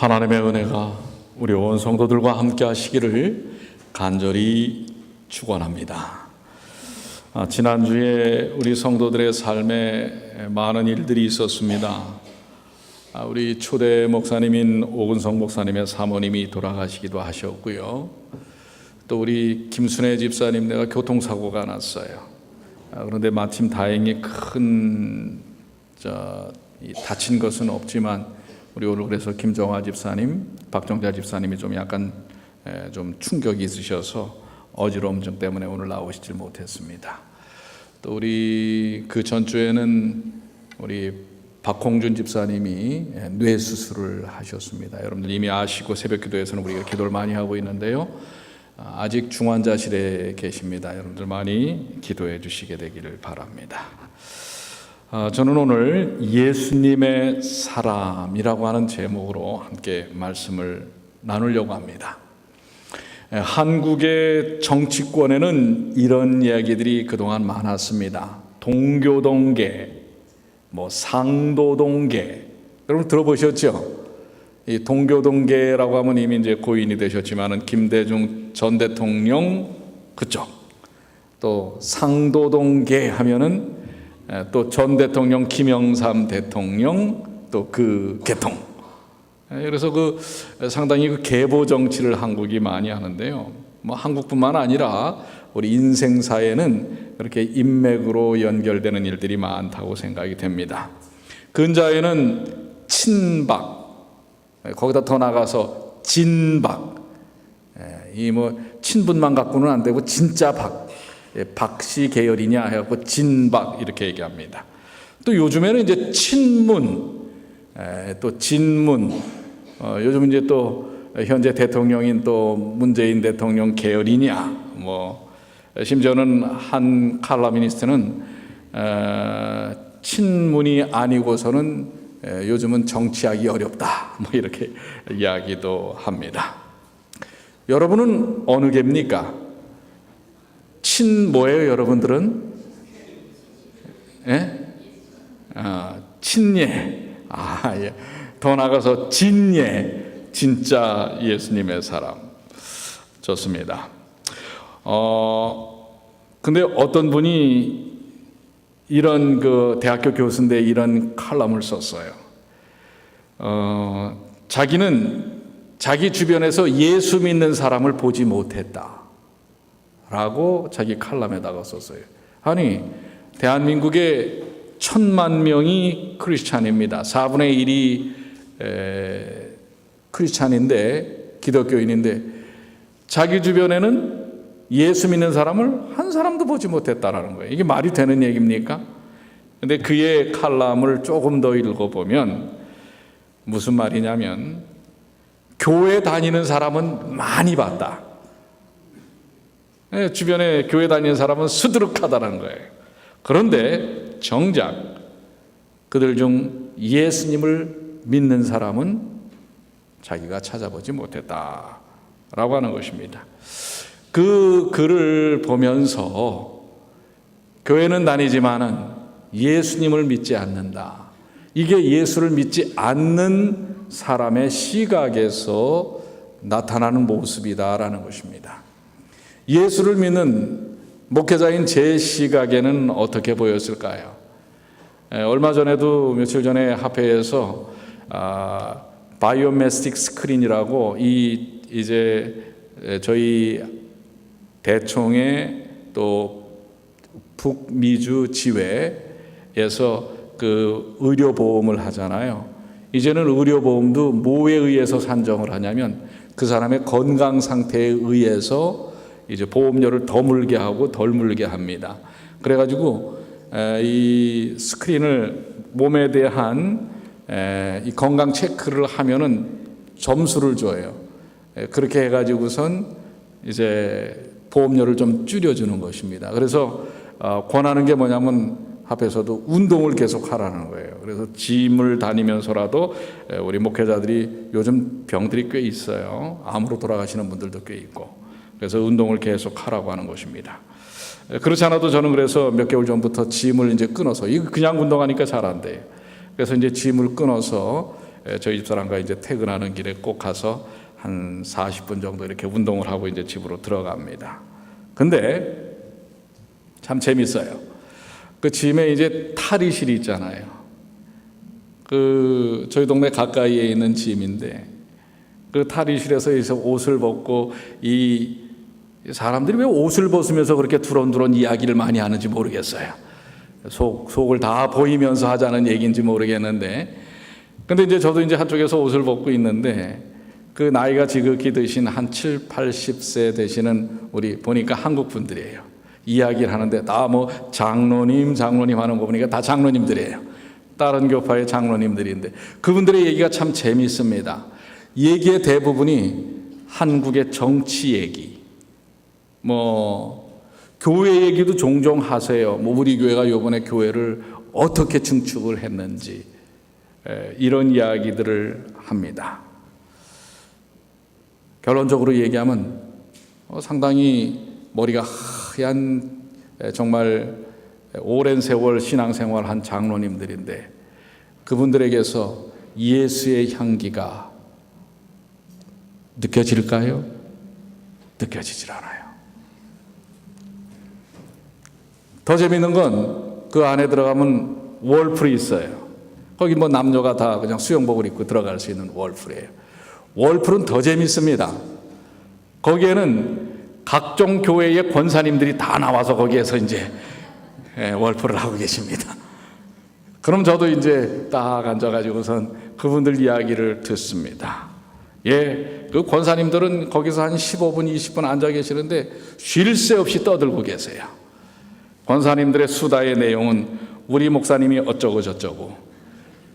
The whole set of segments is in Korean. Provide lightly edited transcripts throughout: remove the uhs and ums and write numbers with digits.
하나님의 은혜가 우리 온 성도들과 함께 하시기를 간절히 축원합니다. 지난주에 우리 성도들의 삶에 많은 일들이 있었습니다. 우리 초대 목사님인 오근성 목사님의 사모님이 돌아가시기도 하셨고요. 또 우리 김순애 집사님네가 교통사고가 났어요. 그런데 마침 다행히 큰 다친 것은 없지만 우리 오늘 그래서 김정화 집사님, 박정자 집사님이 좀 약간 좀 충격이 있으셔서 어지러움증 때문에 오늘 나오시지 못했습니다. 또 우리 그 전주에는 우리 박홍준 집사님이 뇌 수술을 하셨습니다. 여러분들 이미 아시고 새벽기도에서는 우리가 기도를 많이 하고 있는데요. 아직 중환자실에 계십니다. 여러분들 많이 기도해 주시게 되기를 바랍니다. 저는 오늘 예수님의 사람이라고 하는 제목으로 함께 말씀을 나누려고 합니다. 한국의 정치권에는 이런 이야기들이 그동안 많았습니다. 동교동계, 상도동계, 여러분 들어보셨죠? 이 동교동계라고 하면 이미 이제 고인이 되셨지만은 김대중 전 대통령 그쪽, 또 상도동계 하면은 또 전 대통령 김영삼 대통령 또 그 계통. 그래서 상당히 계보 정치를 한국이 많이 하는데요. 한국뿐만 아니라 우리 인생사에는 그렇게 인맥으로 연결되는 일들이 많다고 생각이 됩니다. 근자에는 친박, 거기다 더 나가서 진박. 이 친분만 갖고는 안 되고 진짜 박. 박씨 계열이냐 해갖고 진박 이렇게 얘기합니다. 또 요즘에는 이제 친문, 또 진문, 요즘 이제 또 현재 대통령인 또 문재인 대통령 계열이냐, 심지어는 한 칼럼니스트는 친문이 아니고서는 요즘은 정치하기 어렵다, 이렇게 이야기도 합니다. 여러분은 어느 개입니까? 뭐예요, 여러분들은? 예? 친예. 예. 더 나가서 진예. 진짜 예수님의 사람. 좋습니다. 근데 어떤 분이 이런 대학교 교수인데 이런 칼럼을 썼어요. 자기는 자기 주변에서 예수 믿는 사람을 보지 못했다. 라고 자기 칼럼에다가 썼어요. 아니, 대한민국의 1,000만 명이 크리스찬입니다. 4분의 1이 크리스찬인데, 기독교인인데 자기 주변에는 예수 믿는 사람을 한 사람도 보지 못했다라는 거예요. 이게 말이 되는 얘기입니까? 근데 그의 칼럼을 조금 더 읽어보면 무슨 말이냐면, 교회 다니는 사람은 많이 봤다. 주변에 교회 다니는 사람은 수두룩하다는 거예요. 그런데 정작 그들 중 예수님을 믿는 사람은 자기가 찾아보지 못했다라고 하는 것입니다. 그 글을 보면서 교회는 다니지만은 예수님을 믿지 않는다. 이게 예수를 믿지 않는 사람의 시각에서 나타나는 모습이다라는 것입니다. 예수를 믿는 목회자인 제 시각에는 어떻게 보였을까요? 얼마 전에도 며칠 전에 합회에서 바이오메스틱 스크린이라고 이제 저희 대총의 또 북미주 지회에서 그 의료보험을 하잖아요. 이제는 의료보험도 뭐에 의해서 산정을 하냐면 그 사람의 건강 상태에 의해서 이제 보험료를 더 물게 하고 덜 물게 합니다. 그래가지고 이 스크린을 몸에 대한 이 건강 체크를 하면은 점수를 줘요. 그렇게 해가지고선 이제 보험료를 좀 줄여주는 것입니다. 그래서 권하는 게 뭐냐면 합에서도 운동을 계속 하라는 거예요. 그래서 짐을 다니면서라도 우리 목회자들이 요즘 병들이 꽤 있어요. 암으로 돌아가시는 분들도 꽤 있고. 그래서 운동을 계속 하라고 하는 것입니다. 그렇지 않아도 저는 그래서 몇 개월 전부터 짐을 이제 끊어서, 이거 그냥 운동하니까 잘 안 돼요. 그래서 이제 짐을 끊어서 저희 집사람과 이제 퇴근하는 길에 꼭 가서 한 40분 정도 이렇게 운동을 하고 이제 집으로 들어갑니다. 근데 참 재밌어요. 그 짐에 이제 탈의실이 있잖아요. 그 저희 동네 가까이에 있는 짐인데 그 탈의실에서 옷을 벗고 이 사람들이 왜 옷을 벗으면서 그렇게 두런두런 이야기를 많이 하는지 모르겠어요. 속을 다 보이면서 하자는 얘기인지 모르겠는데, 근데 이제 저도 이제 한쪽에서 옷을 벗고 있는데 그 나이가 지극히 드신 한 7, 80세 되시는 우리 보니까 한국 분들이에요. 이야기를 하는데 다 뭐 장로님 하는 거 보니까 다 장로님들이에요. 다른 교파의 장로님들인데 그분들의 얘기가 참 재미있습니다. 얘기의 대부분이 한국의 정치 얘기, 뭐 교회 얘기도 종종 하세요. 뭐 우리 교회가 이번에 교회를 어떻게 증축을 했는지 이런 이야기들을 합니다. 결론적으로 얘기하면 상당히 머리가 하얀 정말 오랜 세월 신앙생활한 장로님들인데 그분들에게서 예수의 향기가 느껴질까요? 느껴지질 않아요. 더 재밌는 건 그 안에 들어가면 월풀이 있어요. 거기 뭐 남녀가 다 그냥 수영복을 입고 들어갈 수 있는 월풀이에요. 월풀은 더 재밌습니다. 거기에는 각종 교회의 권사님들이 다 나와서 거기에서 이제 월풀을 하고 계십니다. 그럼 저도 이제 딱 앉아가지고선 그분들 이야기를 듣습니다. 그 권사님들은 거기서 한 15분, 20분 앉아 계시는데 쉴 새 없이 떠들고 계세요. 권사님들의 수다의 내용은 우리 목사님이 어쩌고 저쩌고,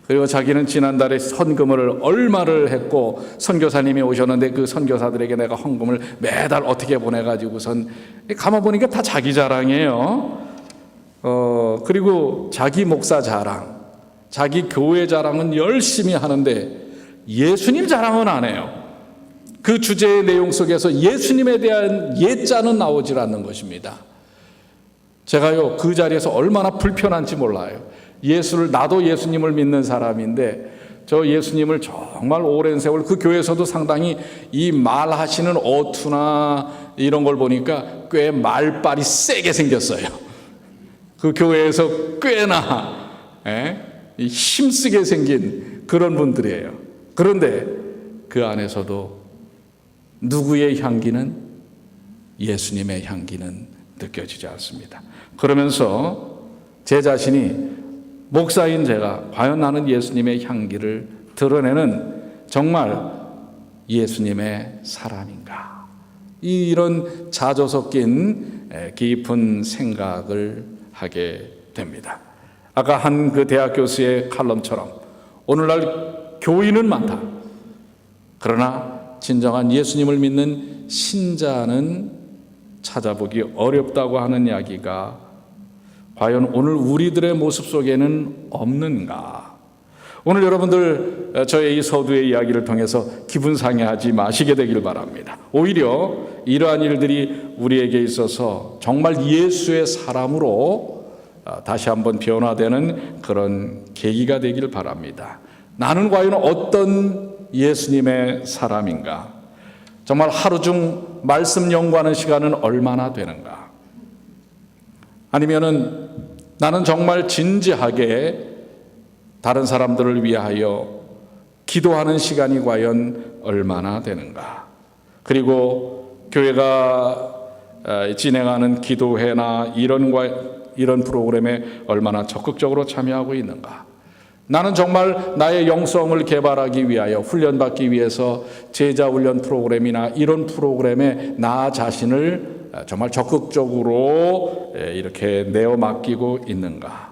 그리고 자기는 지난달에 헌금을 얼마를 했고 선교사님이 오셨는데 그 선교사들에게 내가 헌금을 매달 어떻게 보내가지고선 가만 보니까 다 자기 자랑이에요. 그리고 자기 목사 자랑, 자기 교회 자랑은 열심히 하는데 예수님 자랑은 안 해요. 그 주제의 내용 속에서 예수님에 대한 예자는 나오질 않는 것입니다. 제가요 그 자리에서 얼마나 불편한지 몰라요. 나도 예수님을 믿는 사람인데 저 예수님을 정말 오랜 세월 그 교회에서도 상당히 이 말하시는 어투나 이런 걸 보니까 꽤 말빨이 세게 생겼어요. 그 교회에서 꽤나 힘쓰게 생긴 그런 분들이에요. 그런데 그 안에서도 누구의 향기는, 예수님의 향기는 느껴지지 않습니다. 그러면서 제 자신이, 목사인 제가 과연 나는 예수님의 향기를 드러내는 정말 예수님의 사람인가, 이런 자조 섞인 깊은 생각을 하게 됩니다. 아까 한 그 대학 교수의 칼럼처럼 오늘날 교인은 많다. 그러나 진정한 예수님을 믿는 신자는 찾아보기 어렵다고 하는 이야기가 과연 오늘 우리들의 모습 속에는 없는가? 오늘 여러분들 저의 이 서두의 이야기를 통해서 기분 상해하지 마시게 되길 바랍니다. 오히려 이러한 일들이 우리에게 있어서 정말 예수의 사람으로 다시 한번 변화되는 그런 계기가 되길 바랍니다. 나는 과연 어떤 예수님의 사람인가? 정말 하루 중 말씀 연구하는 시간은 얼마나 되는가? 아니면은 나는 정말 진지하게 다른 사람들을 위하여 기도하는 시간이 과연 얼마나 되는가? 그리고 교회가 진행하는 기도회나 이런 프로그램에 얼마나 적극적으로 참여하고 있는가? 나는 정말 나의 영성을 개발하기 위하여 훈련받기 위해서 제자훈련 프로그램이나 이런 프로그램에 나 자신을 정말 적극적으로 이렇게 내어 맡기고 있는가?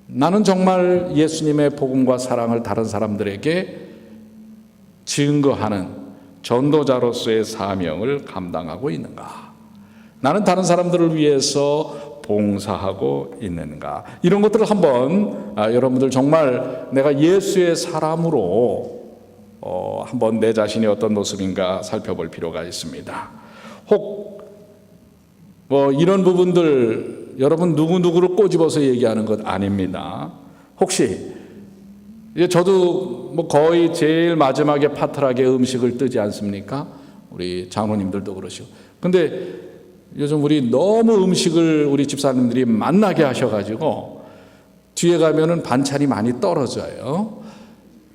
나는 정말 예수님의 복음과 사랑을 다른 사람들에게 증거하는 전도자로서의 사명을 감당하고 있는가? 나는 다른 사람들을 위해서 봉사하고 있는가? 이런 것들을 한번 여러분들 정말 내가 예수의 사람으로 한번 내 자신이 어떤 모습인가 살펴볼 필요가 있습니다. 혹 이런 부분들 여러분 누구누구를 꼬집어서 얘기하는 것 아닙니다. 혹시 이제 저도 뭐 거의 제일 마지막에 파트락에 음식을 뜨지 않습니까? 우리 장로님들도 그러시고. 근데 요즘 우리 너무 음식을 우리 집사님들이 만나게 하셔가지고 뒤에 가면은 반찬이 많이 떨어져요.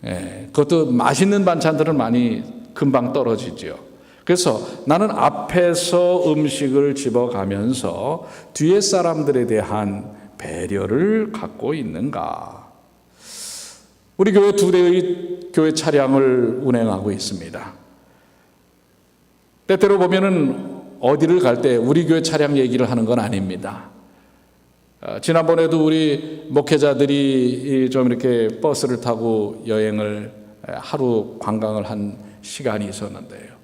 예, 그것도 맛있는 반찬들은 많이 금방 떨어지죠. 그래서 나는 앞에서 음식을 집어가면서 뒤에 사람들에 대한 배려를 갖고 있는가? 우리 교회 2대의 교회 차량을 운행하고 있습니다. 때때로 보면은 어디를 갈 때 우리 교회 차량 얘기를 하는 건 아닙니다. 지난번에도 우리 목회자들이 좀 이렇게 버스를 타고 여행을 하루 관광을 한 시간이 있었는데요.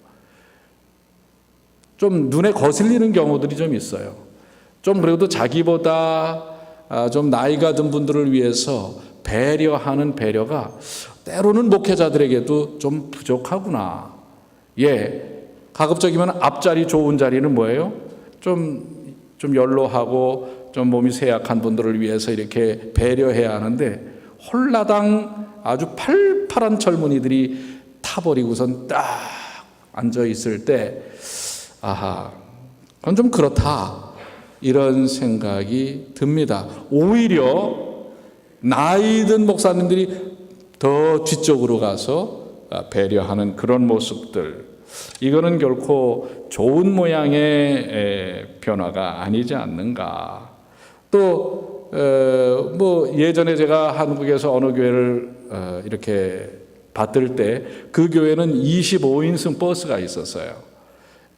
좀 눈에 거슬리는 경우들이 좀 있어요. 좀 그래도 자기보다 좀 나이가 든 분들을 위해서 배려하는 배려가 때로는 목회자들에게도 좀 부족하구나. 예, 가급적이면 앞자리 좋은 자리는 뭐예요? 좀 연로하고 좀 몸이 쇠약한 분들을 위해서 이렇게 배려해야 하는데 홀라당 아주 팔팔한 젊은이들이 타버리고선 딱 앉아 있을 때 아하, 그건 좀 그렇다. 이런 생각이 듭니다. 오히려 나이 든 목사님들이 더 뒤쪽으로 가서 배려하는 그런 모습들, 이거는 결코 좋은 모양의 변화가 아니지 않는가. 또 뭐 예전에 제가 한국에서 어느 교회를 이렇게 받들 때 그 교회는 25인승 버스가 있었어요.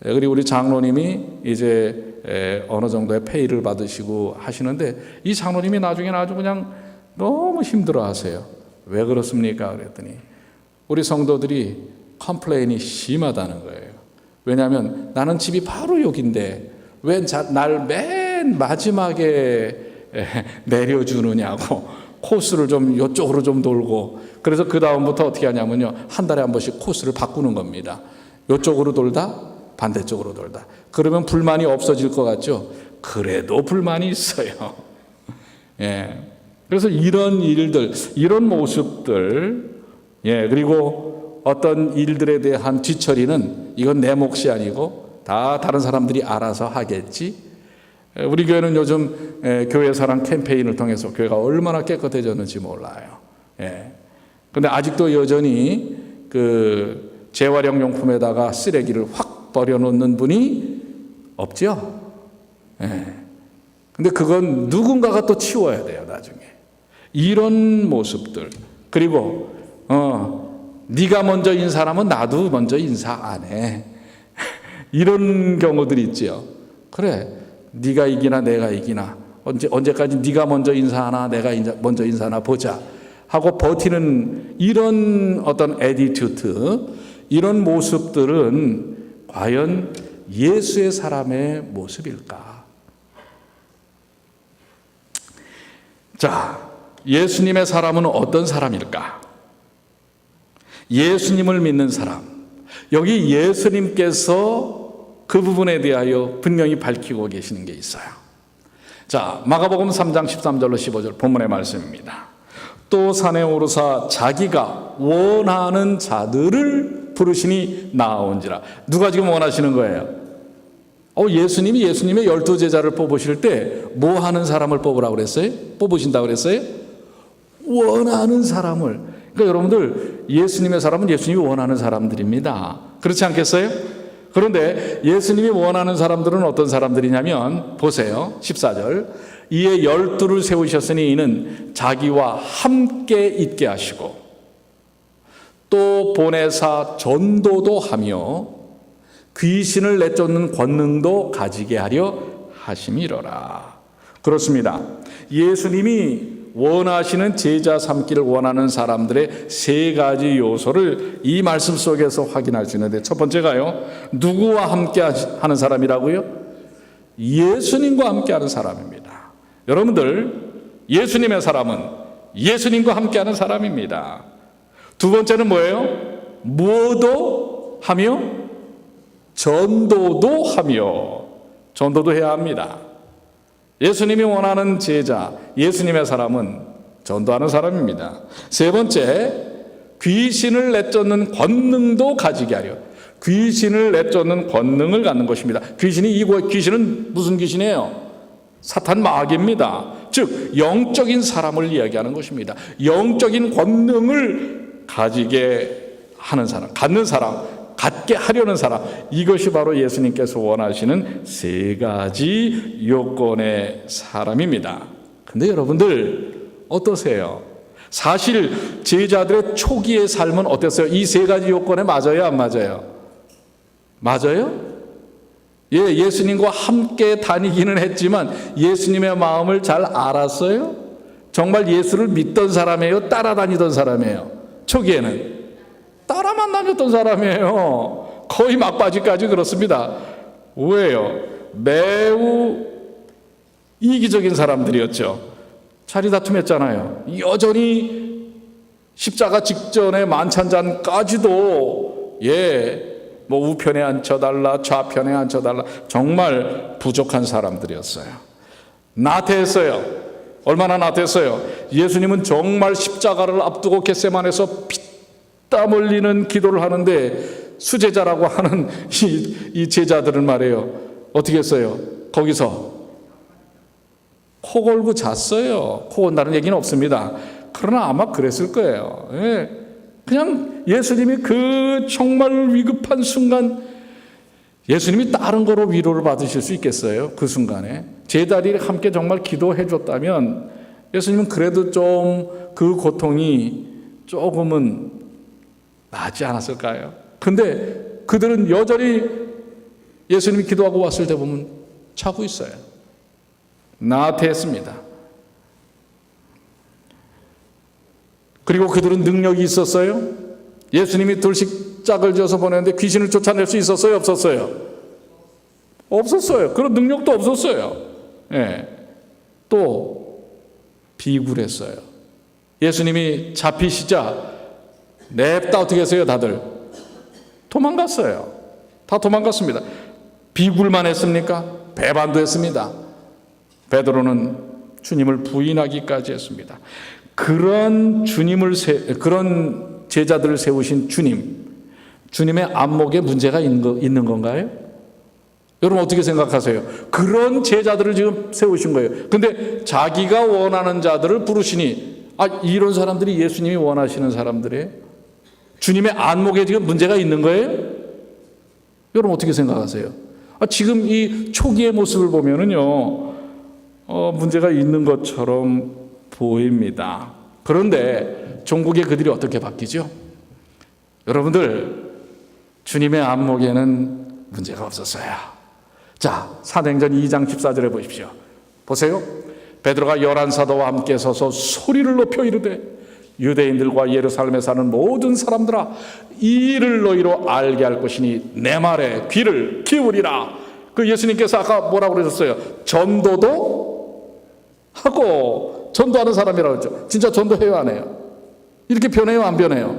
그리고 우리 장로님이 이제 어느 정도의 페이를 받으시고 하시는데 이 장로님이 나중에는 아주 그냥 너무 힘들어 하세요. 왜 그렇습니까? 그랬더니 우리 성도들이 컴플레인이 심하다는 거예요. 왜냐하면 나는 집이 바로 여기인데 왜 날 맨 마지막에 내려주느냐고 코스를 좀 이쪽으로 좀 돌고, 그래서 그 다음부터 어떻게 하냐면요, 한 달에 한 번씩 코스를 바꾸는 겁니다. 이쪽으로 돌다 반대쪽으로 돌다. 그러면 불만이 없어질 것 같죠? 그래도 불만이 있어요. 예. 그래서 이런 일들, 이런 모습들, 예, 그리고 어떤 일들에 대한 뒤처리는 이건 내 몫이 아니고 다 다른 사람들이 알아서 하겠지. 우리 교회는 요즘 교회 사랑 캠페인을 통해서 교회가 얼마나 깨끗해졌는지 몰라요. 예. 근데 아직도 여전히 그 재활용 용품에다가 쓰레기를 확 버려놓는 분이 없죠. 예. 근데 그건 누군가가 또 치워야 돼요, 나중에. 이런 모습들. 그리고 네가 먼저 인사하면 나도 먼저 인사 안 해. 이런 경우들이 있죠. 그래, 네가 이기나 내가 이기나, 언제까지 네가 먼저 인사하나 내가 먼저 인사하나 보자 하고 버티는 이런 어떤 애티튜드, 이런 모습들은 과연 예수의 사람의 모습일까? 자, 예수님의 사람은 어떤 사람일까? 예수님을 믿는 사람. 여기 예수님께서 그 부분에 대하여 분명히 밝히고 계시는 게 있어요. 자, 마가복음 3장 13절로 15절 본문의 말씀입니다. 또 산에 오르사 자기가 원하는 자들을 부르시니 나아온지라. 누가 지금 원하시는 거예요? 예수님이 예수님의 12제자를 뽑으실 때 뭐 하는 사람을 뽑으라고 그랬어요? 뽑으신다고 그랬어요? 원하는 사람을. 그러니까 여러분들, 예수님의 사람은 예수님이 원하는 사람들입니다. 그렇지 않겠어요? 그런데 예수님이 원하는 사람들은 어떤 사람들이냐면, 보세요. 14절. 이에 12를 세우셨으니 이는 자기와 함께 있게 하시고 또 보내사 전도도 하며 귀신을 내쫓는 권능도 가지게 하려 하심이로라. 그렇습니다. 예수님이 원하시는 제자 삼기를 원하는 사람들의 세 가지 요소를 이 말씀 속에서 확인할 수 있는데, 첫 번째가요, 누구와 함께 하는 사람이라고요? 예수님과 함께 하는 사람입니다. 여러분들, 예수님의 사람은 예수님과 함께 하는 사람입니다. 두 번째는 뭐예요? 무엇도 하며 전도도 하며. 전도도 해야 합니다. 예수님이 원하는 제자, 예수님의 사람은 전도하는 사람입니다. 세 번째, 귀신을 내쫓는 권능도 가지게 하려. 귀신을 내쫓는 권능을 갖는 것입니다. 귀신은 무슨 귀신이에요? 사탄 마귀입니다. 즉 영적인 사람을 이야기하는 것입니다. 영적인 권능을 가지게 하는 사람, 갖는 사람, 갖게 하려는 사람, 이것이 바로 예수님께서 원하시는 세 가지 요건의 사람입니다. 근데 여러분들 어떠세요? 사실 제자들의 초기의 삶은 어땠어요? 이 세 가지 요건에 맞아요, 안 맞아요? 맞아요? 예, 예수님과 함께 다니기는 했지만 예수님의 마음을 잘 알았어요? 정말 예수를 믿던 사람이에요? 따라다니던 사람이에요? 초기에는 따라만 다녔던 사람이에요. 거의 막바지까지 그렇습니다. 왜요? 매우 이기적인 사람들이었죠. 자리다툼했잖아요. 여전히 십자가 직전에 만찬잔까지도 뭐 우편에 앉혀달라, 좌편에 앉혀달라, 정말 부족한 사람들이었어요. 나태했어요. 얼마나 나태했어요? 예수님은 정말 십자가를 앞두고 겟세마네에서 피땀 흘리는 기도를 하는데 수제자라고 하는 이 제자들은 말이에요, 어떻게 했어요? 거기서 코 골고 잤어요. 코 온다는 얘기는 없습니다. 그러나 아마 그랬을 거예요. 그냥 예수님이 그 정말 위급한 순간, 예수님이 다른 거로 위로를 받으실 수 있겠어요? 그 순간에 제자들이 함께 정말 기도해 줬다면 예수님은 그래도 좀 그 고통이 조금은 나지 않았을까요? 근데 그들은 여전히 예수님이 기도하고 왔을 때 보면 자고 있어요. 나태했습니다. 그리고 그들은 능력이 있었어요? 예수님이 둘씩 짝을 지어서 보냈는데 귀신을 쫓아낼 수 있었어요? 없었어요? 없었어요. 그런 능력도 없었어요. 또 비굴했어요. 예수님이 잡히시자 냅다 어떻게 했어요? 다들 도망갔어요. 다 도망갔습니다. 비굴만 했습니까? 배반도 했습니다. 베드로는 주님을 부인하기까지 했습니다. 그런 제자들을 세우신 주님의 안목에 문제가 있는 건가요? 여러분 어떻게 생각하세요? 그런 제자들을 지금 세우신 거예요. 근데 자기가 원하는 자들을 부르시니, 이런 사람들이 예수님이 원하시는 사람들이에요? 주님의 안목에 지금 문제가 있는 거예요? 여러분 어떻게 생각하세요? 지금 이 초기의 모습을 보면은요, 문제가 있는 것처럼 보입니다. 그런데 종국의 그들이 어떻게 바뀌죠? 여러분들, 주님의 안목에는 문제가 없었어요. 자, 사도행전 2장 14절에 보십시오. 보세요. 베드로가 11사도와 함께 서서 소리를 높여 이르되 유대인들과 예루살렘에 사는 모든 사람들아, 이 일을 너희로 알게 할 것이니 내 말에 귀를 기울이라. 그 예수님께서 아까 뭐라고 그러셨어요? 전도도 하고, 전도하는 사람이라고 했죠. 진짜 전도해요, 안 해요? 이렇게 변해요, 안 변해요?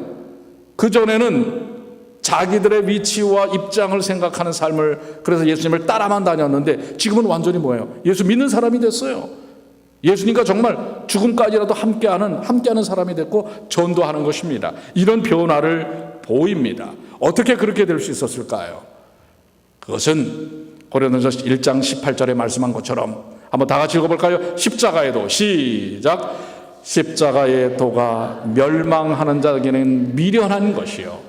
그전에는 자기들의 위치와 입장을 생각하는 삶을, 그래서 예수님을 따라만 다녔는데 지금은 완전히 뭐예요? 예수 믿는 사람이 됐어요. 예수님과 정말 죽음까지라도 함께하는 사람이 됐고 전도하는 것입니다. 이런 변화를 보입니다. 어떻게 그렇게 될 수 있었을까요? 그것은 고린도전서 1장 18절에 말씀한 것처럼 한번 다 같이 읽어볼까요? 십자가의 도, 시작. 십자가의 도가 멸망하는 자에게는 미련한 것이요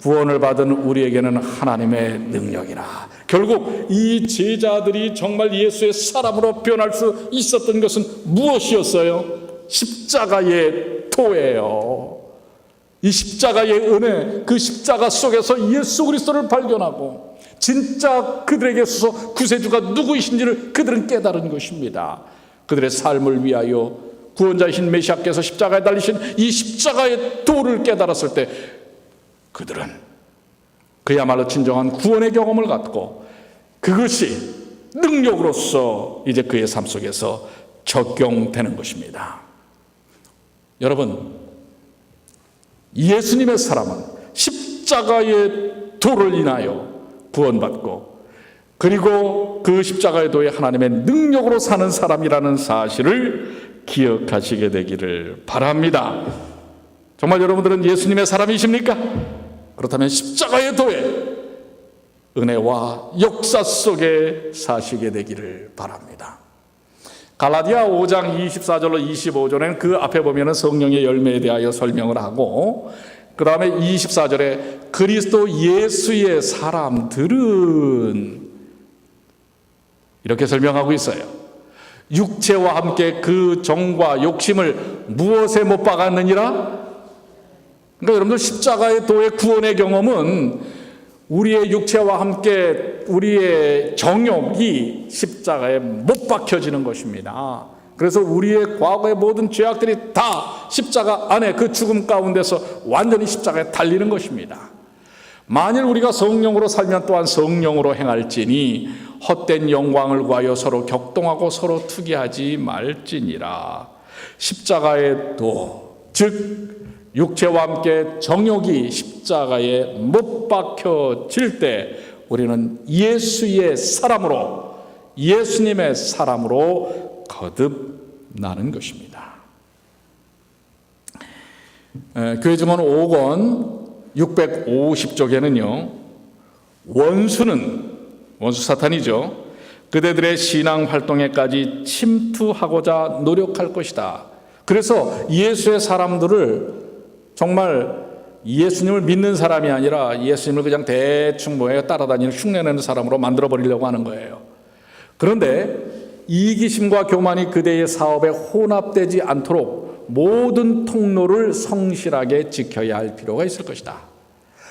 구원을 받은 우리에게는 하나님의 능력이라. 결국 이 제자들이 정말 예수의 사람으로 변할 수 있었던 것은 무엇이었어요? 십자가의 도예요. 이 십자가의 은혜, 그 십자가 속에서 예수 그리스도를 발견하고 진짜 그들에게 있어서 구세주가 누구이신지를 그들은 깨달은 것입니다. 그들의 삶을 위하여 구원자이신 메시아께서 십자가에 달리신 이 십자가의 도를 깨달았을 때 그들은 그야말로 진정한 구원의 경험을 갖고 그것이 능력으로서 이제 그의 삶 속에서 적용되는 것입니다. 여러분, 예수님의 사람은 십자가의 도를 인하여 구원받고 그리고 그 십자가의 도에 하나님의 능력으로 사는 사람이라는 사실을 기억하시게 되기를 바랍니다. 정말 여러분들은 예수님의 사람이십니까? 그렇다면 십자가의 도에 은혜와 역사 속에 사시게 되기를 바랍니다. 갈라디아 5장 24절로 25절에는 그 앞에 보면 성령의 열매에 대하여 설명을 하고, 그 다음에 24절에 그리스도 예수의 사람들은 이렇게 설명하고 있어요. 육체와 함께 그 정과 욕심을 무엇에 못 박았느니라? 그러니까 여러분들 십자가의 도의 구원의 경험은 우리의 육체와 함께 우리의 정욕이 십자가에 못 박혀지는 것입니다. 그래서 우리의 과거의 모든 죄악들이 다 십자가 안에 그 죽음 가운데서 완전히 십자가에 달리는 것입니다. 만일 우리가 성령으로 살면 또한 성령으로 행할지니 헛된 영광을 구하여 서로 격동하고 서로 투기하지 말지니라. 십자가의 도, 즉 육체와 함께 정욕이 십자가에 못 박혀질 때 우리는 예수의 사람으로, 예수님의 사람으로 거듭나는 것입니다. 교회 증언 5권 650쪽에는요, 원수 사탄이죠, 그대들의 신앙 활동에까지 침투하고자 노력할 것이다. 그래서 예수의 사람들을 정말 예수님을 믿는 사람이 아니라 예수님을 그냥 대충 따라다니는 흉내내는 사람으로 만들어버리려고 하는 거예요. 그런데 이기심과 교만이 그대의 사업에 혼합되지 않도록 모든 통로를 성실하게 지켜야 할 필요가 있을 것이다.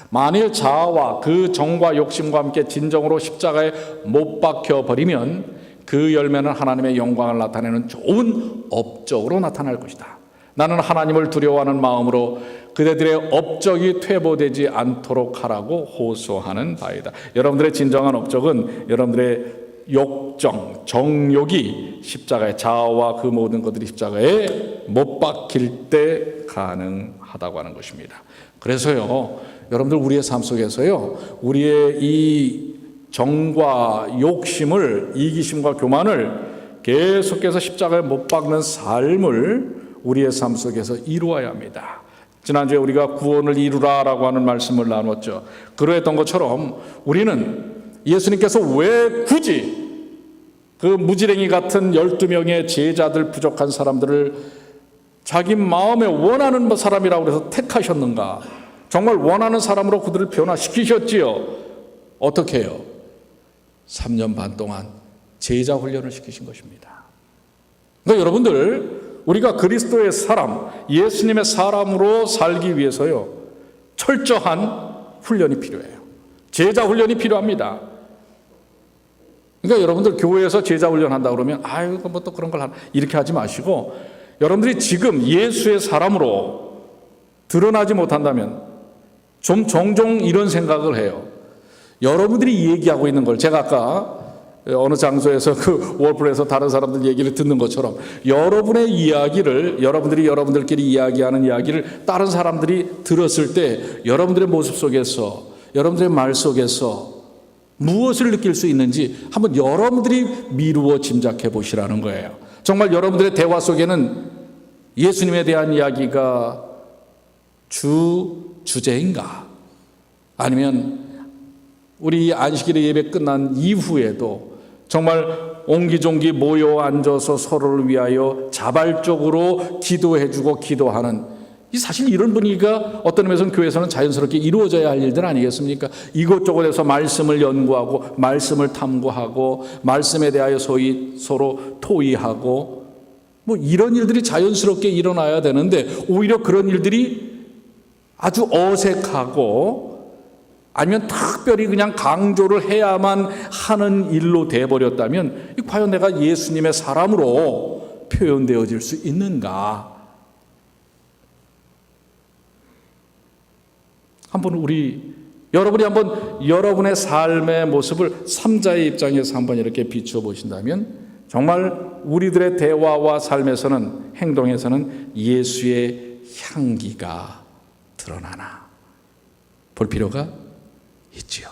만일 자아와 그 정과 욕심과 함께 진정으로 십자가에 못 박혀버리면 그 열매는 하나님의 영광을 나타내는 좋은 업적으로 나타날 것이다. 나는 하나님을 두려워하는 마음으로 그대들의 업적이 퇴보되지 않도록 하라고 호소하는 바이다. 여러분들의 진정한 업적은 여러분들의 욕정, 정욕이 십자가의 자아와 그 모든 것들이 십자가에 못 박힐 때 가능하다고 하는 것입니다. 그래서요, 여러분들 우리의 삶 속에서요, 우리의 이 정과 욕심을, 이기심과 교만을 계속해서 십자가에 못 박는 삶을 우리의 삶 속에서 이루어야 합니다. 지난주에 우리가 구원을 이루라라고 하는 말씀을 나눴죠. 그러했던 것처럼 우리는 예수님께서 왜 굳이 그 무지랭이 같은 12명의 제자들, 부족한 사람들을 자기 마음에 원하는 사람이라고 해서 택하셨는가? 정말 원하는 사람으로 그들을 변화시키셨지요. 어떻게 해요? 3년 반 동안 제자 훈련을 시키신 것입니다. 그러니까 여러분들, 우리가 그리스도의 사람, 예수님의 사람으로 살기 위해서요, 철저한 훈련이 필요해요. 제자 훈련이 필요합니다. 그러니까 여러분들 교회에서 제자 훈련한다 그러면 아유 뭐 또 그런 걸 하나, 이렇게 하지 마시고, 여러분들이 지금 예수의 사람으로 드러나지 못한다면 좀 종종 이런 생각을 해요. 여러분들이 얘기하고 있는 걸, 제가 아까 어느 장소에서 그 월풀에서 다른 사람들 얘기를 듣는 것처럼 여러분의 이야기를, 여러분들이 여러분들끼리 이야기하는 이야기를 다른 사람들이 들었을 때 여러분들의 모습 속에서, 여러분들의 말 속에서 무엇을 느낄 수 있는지 한번 여러분들이 미루어 짐작해 보시라는 거예요. 정말 여러분들의 대화 속에는 예수님에 대한 이야기가 주제인가? 아니면 우리 안식일의 예배 끝난 이후에도 정말 옹기종기 모여 앉아서 서로를 위하여 자발적으로 기도해주고 기도하는, 사실 이런 분위기가 어떤 면에서는 교회에서는 자연스럽게 이루어져야 할 일들 아니겠습니까? 이곳저곳에서 말씀을 연구하고 말씀을 탐구하고 말씀에 대하여 소위 서로 토의하고 뭐 이런 일들이 자연스럽게 일어나야 되는데, 오히려 그런 일들이 아주 어색하고 아니면 특별히 그냥 강조를 해야만 하는 일로 돼버렸다면 과연 내가 예수님의 사람으로 표현되어질 수 있는가? 여러분이 한번 여러분의 삶의 모습을 삼자의 입장에서 한번 이렇게 비추어 보신다면 정말 우리들의 대화와 삶에서는, 행동에서는 예수의 향기가 드러나나 볼 필요가 있지요.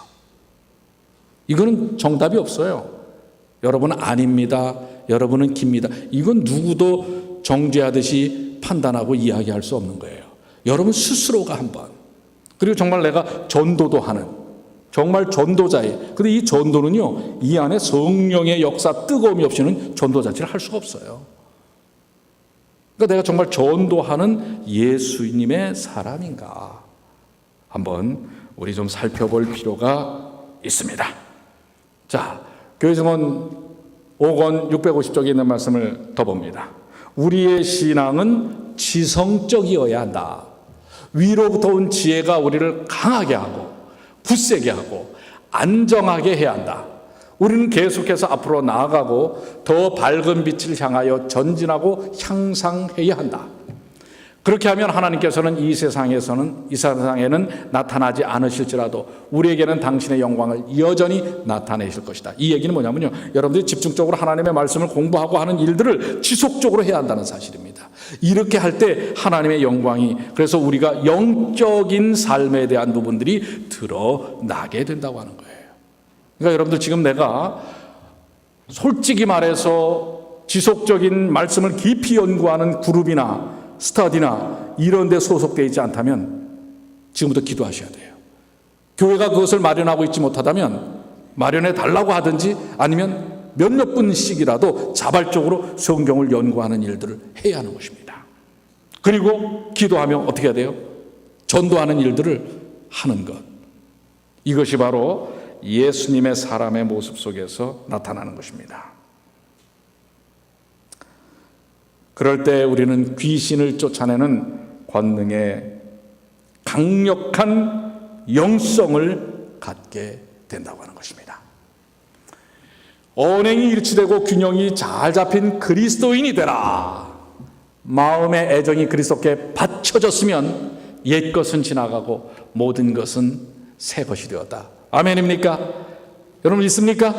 이거는 정답이 없어요. 여러분은 아닙니다, 여러분은 깁니다, 이건 누구도 정죄하듯이 판단하고 이야기할 수 없는 거예요. 여러분 스스로가 한번, 그리고 정말 내가 전도도 하는 정말 전도자예요. 근데 이 전도는요, 이 안에 성령의 역사 뜨거움이 없이는 전도 자체를 할 수가 없어요. 그러니까 내가 정말 전도하는 예수님의 사람인가 한번 우리 좀 살펴볼 필요가 있습니다. 자, 교회증언 5권 650쪽에 있는 말씀을 더 봅니다. 우리의 신앙은 지성적이어야 한다. 위로부터 온 지혜가 우리를 강하게 하고 굳세게 하고 안정하게 해야 한다. 우리는 계속해서 앞으로 나아가고 더 밝은 빛을 향하여 전진하고 향상해야 한다. 그렇게 하면 하나님께서는 이 세상에는 나타나지 않으실지라도 우리에게는 당신의 영광을 여전히 나타내실 것이다. 이 얘기는 뭐냐면요, 여러분들이 집중적으로 하나님의 말씀을 공부하고 하는 일들을 지속적으로 해야 한다는 사실입니다. 이렇게 할 때 하나님의 영광이, 그래서 우리가 영적인 삶에 대한 부분들이 드러나게 된다고 하는 거예요. 그러니까 여러분들 지금 내가 솔직히 말해서 지속적인 말씀을 깊이 연구하는 그룹이나 스터디나 이런 데 소속되어 있지 않다면 지금부터 기도하셔야 돼요. 교회가 그것을 마련하고 있지 못하다면 마련해 달라고 하든지 아니면 몇몇 분씩이라도 자발적으로 성경을 연구하는 일들을 해야 하는 것입니다. 그리고 기도하며 어떻게 해야 돼요? 전도하는 일들을 하는 것. 이것이 바로 예수님의 사람의 모습 속에서 나타나는 것입니다. 그럴 때 우리는 귀신을 쫓아내는 권능의 강력한 영성을 갖게 된다고 하는 것입니다. 언행이 일치되고 균형이 잘 잡힌 그리스도인이 되라. 마음의 애정이 그리스도께 바쳐졌으면 옛 것은 지나가고 모든 것은 새 것이 되었다. 아멘입니까? 여러분 있습니까?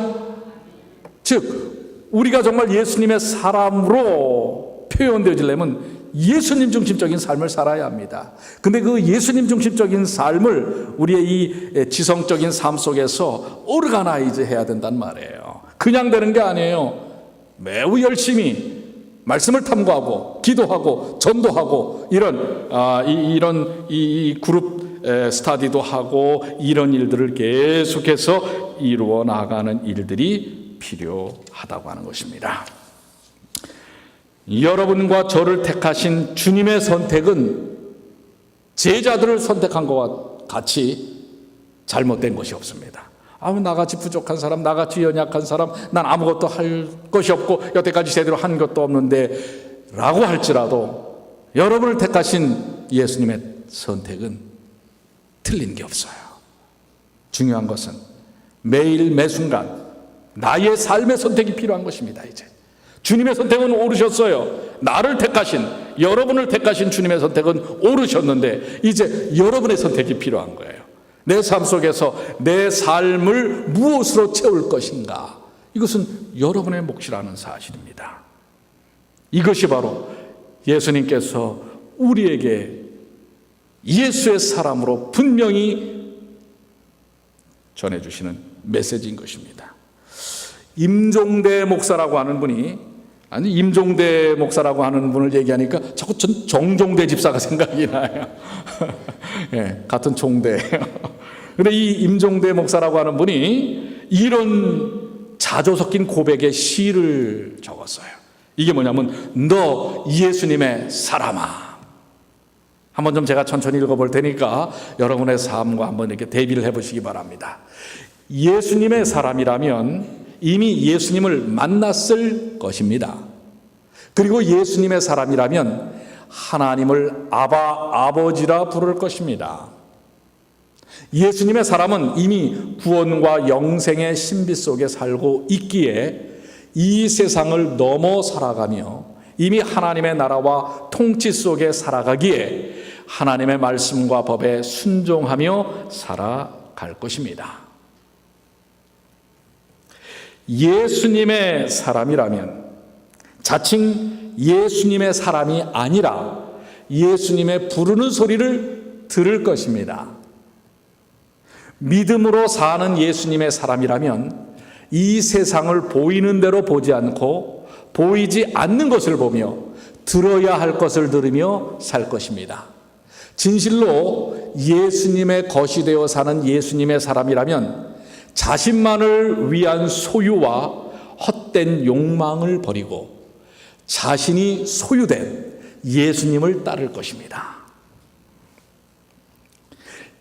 즉 우리가 정말 예수님의 사람으로 표현되어지려면 예수님 중심적인 삶을 살아야 합니다. 근데 그 예수님 중심적인 삶을 우리의 이 지성적인 삶 속에서 오르가나이즈 해야 된단 말이에요. 그냥 되는 게 아니에요. 매우 열심히 말씀을 탐구하고 기도하고 전도하고 이런 그룹 스터디도 하고 이런 일들을 계속해서 이루어 나가는 일들이 필요하다고 하는 것입니다. 여러분과 저를 택하신 주님의 선택은 제자들을 선택한 것과 같이 잘못된 것이 없습니다. 나같이 부족한 사람, 나같이 연약한 사람, 난 아무것도 할 것이 없고 여태까지 제대로 한 것도 없는데 라고 할지라도 여러분을 택하신 예수님의 선택은 틀린 게 없어요. 중요한 것은 매일 매순간 나의 삶의 선택이 필요한 것입니다. 이제 주님의 선택은 오르셨어요. 나를 택하신, 여러분을 택하신 주님의 선택은 오르셨는데 이제 여러분의 선택이 필요한 거예요. 내 삶 속에서 내 삶을 무엇으로 채울 것인가? 이것은 여러분의 몫이라는 사실입니다. 이것이 바로 예수님께서 우리에게 예수의 사람으로 분명히 전해주시는 메시지인 것입니다. 임종대 목사라고 하는 분이, 아니 임종대 목사라고 하는 분을 얘기하니까 자꾸 정종대 집사가 생각이 나요. 예, 같은 종대. 근데 이 임종대 목사라고 하는 분이 이런 자조 섞인 고백의 시를 적었어요. 이게 뭐냐면 너 예수님의 사람아. 한번 좀 제가 천천히 읽어볼 테니까 여러분의 삶과 한번 이렇게 대비를 해보시기 바랍니다. 예수님의 사람이라면 이미 예수님을 만났을 것입니다. 그리고 예수님의 사람이라면 하나님을 아버지라 부를 것입니다. 예수님의 사람은 이미 구원과 영생의 신비 속에 살고 있기에 이 세상을 넘어 살아가며 이미 하나님의 나라와 통치 속에 살아가기에 하나님의 말씀과 법에 순종하며 살아갈 것입니다. 예수님의 사람이라면 자칭 예수님의 사람이 아니라 예수님의 부르는 소리를 들을 것입니다. 믿음으로 사는 예수님의 사람이라면 이 세상을 보이는 대로 보지 않고 보이지 않는 것을 보며 들어야 할 것을 들으며 살 것입니다. 진실로 예수님의 것이 되어 사는 예수님의 사람이라면 자신만을 위한 소유와 헛된 욕망을 버리고 자신이 소유된 예수님을 따를 것입니다.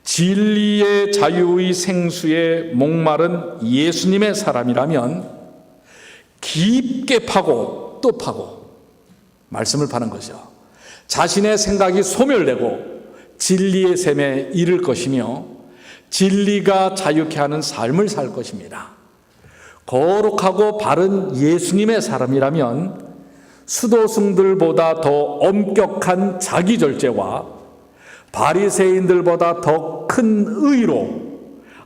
진리의 자유의 생수에 목마른 예수님의 사람이라면 깊게 파고 또 파고 말씀을 파는 거죠. 자신의 생각이 소멸되고 진리의 샘에 이를 것이며 진리가 자유케 하는 삶을 살 것입니다. 거룩하고 바른 예수님의 사람이라면 수도승들보다 더 엄격한 자기 절제와 바리새인들보다 더 큰 의로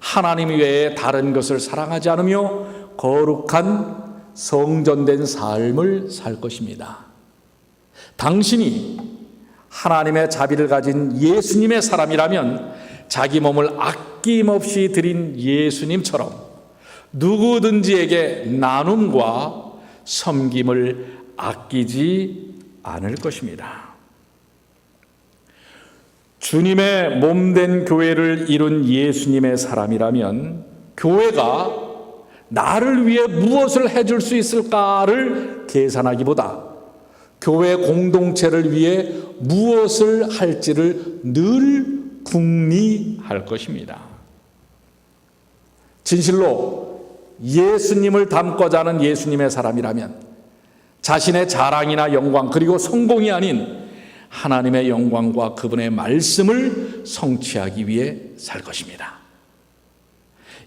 하나님 외에 다른 것을 사랑하지 않으며 거룩한 성전된 삶을 살 것입니다. 당신이 하나님의 자비를 가진 예수님의 사람이라면 자기 몸을 아낌없이 드린 예수님처럼 누구든지에게 나눔과 섬김을 아끼지 않을 것입니다. 주님의 몸된 교회를 이룬 예수님의 사람이라면 교회가 나를 위해 무엇을 해줄 수 있을까를 계산하기보다 교회 공동체를 위해 무엇을 할지를 늘 궁리할 것입니다. 진실로 예수님을 닮고자 하는 예수님의 사람이라면 자신의 자랑이나 영광 그리고 성공이 아닌 하나님의 영광과 그분의 말씀을 성취하기 위해 살 것입니다.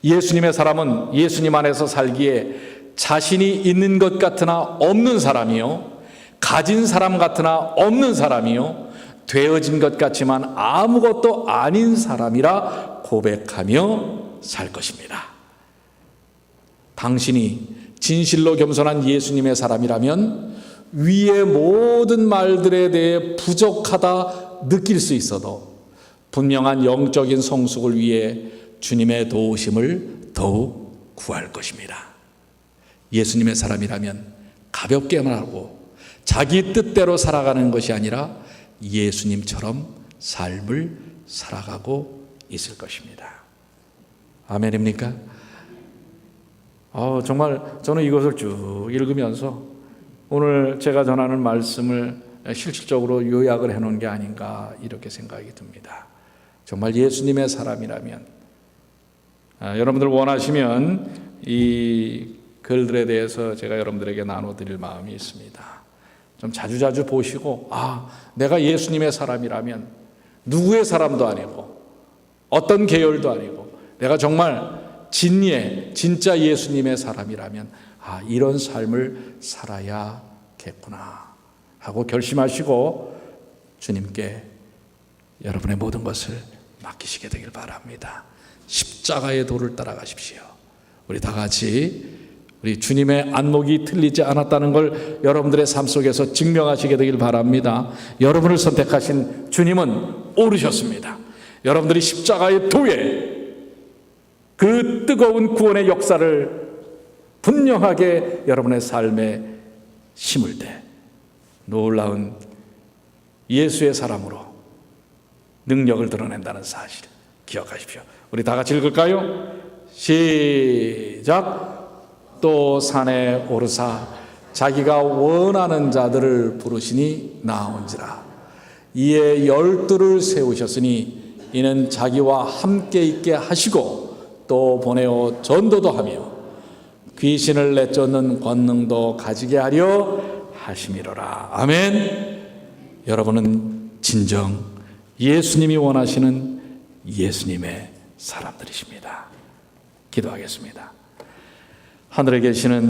예수님의 사람은 예수님 안에서 살기에 자신이 있는 것 같으나 없는 사람이요, 가진 사람 같으나 없는 사람이요, 되어진 것 같지만 아무것도 아닌 사람이라 고백하며 살 것입니다. 당신이 진실로 겸손한 예수님의 사람이라면 위의 모든 말들에 대해 부족하다 느낄 수 있어도 분명한 영적인 성숙을 위해 주님의 도우심을 더욱 구할 것입니다. 예수님의 사람이라면 가볍게만 하고 자기 뜻대로 살아가는 것이 아니라 예수님처럼 삶을 살아가고 있을 것입니다. 아멘입니까? 정말 저는 이것을 쭉 읽으면서 오늘 제가 전하는 말씀을 실질적으로 요약을 해놓은 게 아닌가 이렇게 생각이 듭니다. 정말 예수님의 사람이라면 여러분들 원하시면 이 글들에 대해서 제가 여러분들에게 나눠드릴 마음이 있습니다. 좀 자주자주 보시고 내가 예수님의 사람이라면 누구의 사람도 아니고 어떤 계열도 아니고 내가 정말 진짜 예수님의 사람이라면 이런 삶을 살아야겠구나 하고 결심하시고 주님께 여러분의 모든 것을 맡기시게 되길 바랍니다. 십자가의 도를 따라가십시오. 우리 다 같이 우리 주님의 안목이 틀리지 않았다는 걸 여러분들의 삶 속에서 증명하시게 되길 바랍니다. 여러분을 선택하신 주님은 오르셨습니다. 여러분들이 십자가의 도에 그 뜨거운 구원의 역사를 분명하게 여러분의 삶에 심을 때 놀라운 예수의 사람으로 능력을 드러낸다는 사실 기억하십시오. 우리 다 같이 읽을까요? 시작. 또 산에 오르사 자기가 원하는 자들을 부르시니 나온지라. 이에 12를 세우셨으니 이는 자기와 함께 있게 하시고 또 보내어 전도도 하며 귀신을 내쫓는 권능도 가지게 하려 하심이로라. 아멘. 여러분은 진정 예수님이 원하시는 예수님의 사람들이십니다. 기도하겠습니다. 하늘에 계시는